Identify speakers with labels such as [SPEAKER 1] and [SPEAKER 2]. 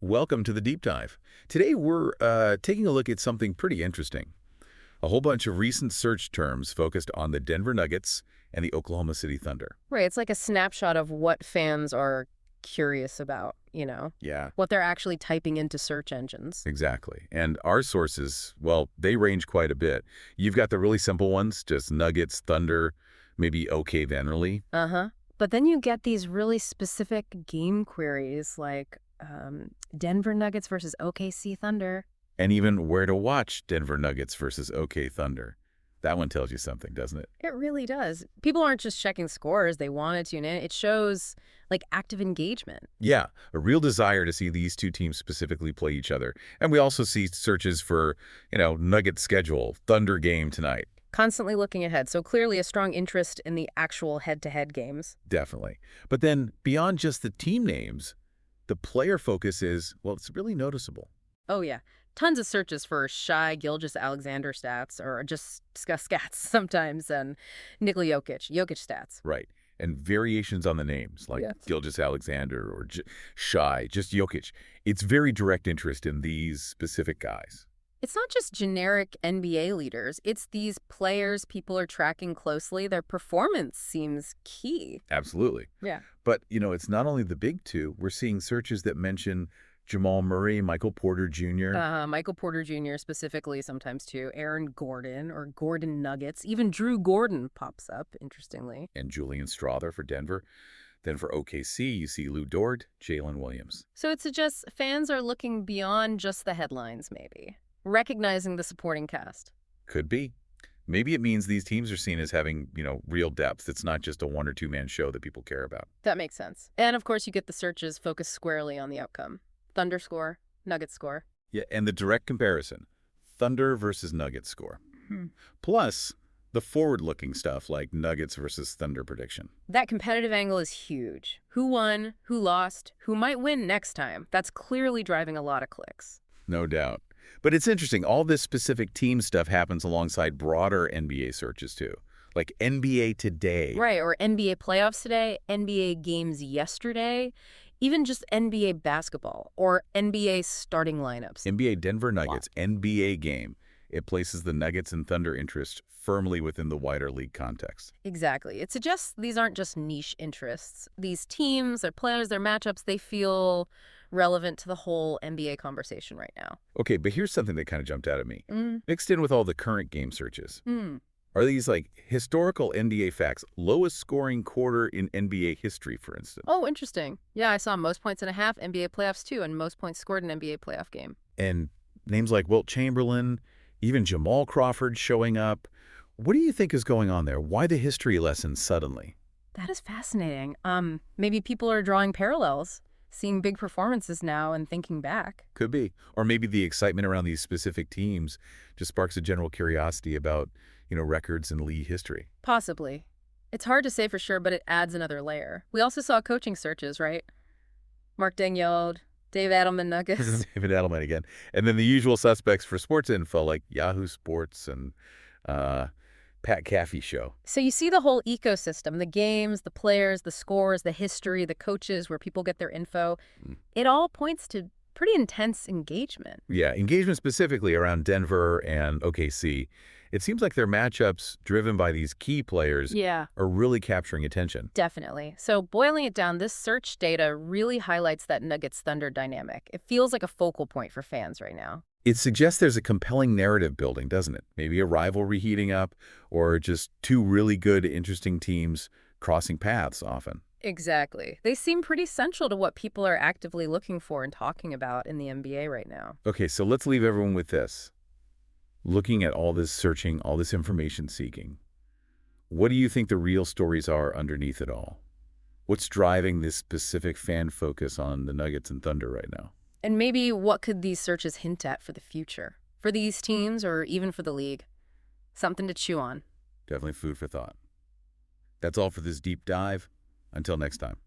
[SPEAKER 1] Welcome to the Deep Dive. Today we're taking a look at something pretty interesting. A whole bunch of recent search terms focused on the Denver Nuggets and the Oklahoma City Thunder.
[SPEAKER 2] Right, it's like a snapshot of what fans are curious about,
[SPEAKER 1] Yeah,
[SPEAKER 2] what they're actually typing into search engines.
[SPEAKER 1] exactly. And our sources, well, they range quite a bit. You've got the really simple ones, just Nuggets, Thunder, maybe OK Vanderlei,
[SPEAKER 2] Uh-huh. But then you get these really specific game queries like Denver Nuggets versus OKC Thunder.
[SPEAKER 1] and even where to watch Denver Nuggets versus OK Thunder. That one tells you something, doesn't it?
[SPEAKER 2] It really does. People aren't just checking scores, they want to tune in. It shows like active engagement.
[SPEAKER 1] Yeah, a real desire to see these two teams specifically play each other. And we also see searches for, Nugget schedule, Thunder game tonight.
[SPEAKER 2] Constantly looking ahead, so clearly a strong interest in the actual head-to-head games.
[SPEAKER 1] Definitely. But then beyond just the team names, the player focus is, well, it's really noticeable.
[SPEAKER 2] Oh, yeah. Tons of searches for Shai Gilgeous-Alexander stats, or just scats sometimes, and Nikola Jokic stats.
[SPEAKER 1] Right. And variations on the names, like
[SPEAKER 2] Yes.
[SPEAKER 1] Gilgeous-Alexander or Shai, just Jokic. It's very direct interest in these specific guys.
[SPEAKER 2] It's not just generic NBA leaders. It's these players people are tracking closely. Their performance seems key.
[SPEAKER 1] Absolutely.
[SPEAKER 2] Yeah.
[SPEAKER 1] But, it's not only the big two. We're seeing searches that mention Jamal Murray, Michael Porter Jr.
[SPEAKER 2] Michael Porter Jr. specifically sometimes too. Aaron Gordon or Gordon Nuggets. Even Drew Gordon pops up, interestingly.
[SPEAKER 1] And Julian Strawther for Denver. Then for OKC, you see Lou Dort, Jalen Williams.
[SPEAKER 2] So it suggests fans are looking beyond just the headlines, maybe. Recognizing the supporting cast.
[SPEAKER 1] Could be. Maybe it means these teams are seen as having, real depth. It's not just a one or two man show that people care about.
[SPEAKER 2] That makes sense. And of course you get the searches focused squarely on the outcome. Thunder score, Nuggets score.
[SPEAKER 1] Yeah, and the direct comparison, Thunder versus Nuggets score. Plus, the forward-looking stuff like Nuggets versus Thunder prediction.
[SPEAKER 2] That competitive angle is huge. Who won, who lost, who might win next time. That's clearly driving a lot of clicks.
[SPEAKER 1] No doubt. But it's interesting, all this specific team stuff happens alongside broader NBA searches too, like NBA Today.
[SPEAKER 2] Right, or NBA playoffs today, NBA games yesterday, even just NBA basketball or NBA starting lineups.
[SPEAKER 1] NBA Denver Nuggets, NBA game. It places the Nuggets and Thunder interest firmly within the wider league context.
[SPEAKER 2] Exactly. It suggests these aren't just niche interests. These teams, their players, their matchups, they feel relevant to the whole NBA conversation right now.
[SPEAKER 1] Okay, but here's something that kind of jumped out at me. Mixed in with all the current game searches. Are these like historical NBA facts, lowest scoring quarter in NBA history, for instance?
[SPEAKER 2] Oh, interesting. Yeah, I saw most points and a half, NBA playoffs too, and most points scored in NBA playoff game.
[SPEAKER 1] And names like Wilt Chamberlain, even Jamal Crawford showing up. What do you think is going on there? Why the history lesson suddenly?
[SPEAKER 2] That is fascinating. Maybe people are drawing parallels, seeing big performances now and thinking back.
[SPEAKER 1] Could be. Or maybe the excitement around these specific teams just sparks a general curiosity about, records in league history.
[SPEAKER 2] Possibly. It's hard to say for sure, but it adds another layer. We also saw coaching searches, right? Mark Daigneault, Dave Adelman Nuggets.
[SPEAKER 1] David Adelman again. And then the usual suspects for sports info like Yahoo Sports and Pat Caffey Show.
[SPEAKER 2] So you see the whole ecosystem, the games, the players, the scores, the history, the coaches, where people get their info. It all points to pretty intense engagement.
[SPEAKER 1] Yeah, engagement specifically around Denver and OKC. It seems like their matchups, driven by these key players, are really capturing attention.
[SPEAKER 2] Definitely. So boiling it down, this search data really highlights that Nuggets-Thunder dynamic. It feels like a focal point for fans right now.
[SPEAKER 1] It suggests there's a compelling narrative building, doesn't it? Maybe a rivalry heating up, or just two really good, interesting teams crossing paths often.
[SPEAKER 2] Exactly. They seem pretty central to what people are actively looking for and talking about in the NBA right now.
[SPEAKER 1] Okay, so let's leave everyone with this. Looking at all this searching, all this information seeking, what do you think the real stories are underneath it all? What's driving this specific fan focus on the Nuggets and Thunder right now?
[SPEAKER 2] And maybe what could these searches hint at for the future? For these teams or even for the league? Something to chew on.
[SPEAKER 1] Definitely food for thought. That's all for this deep dive. Until next time.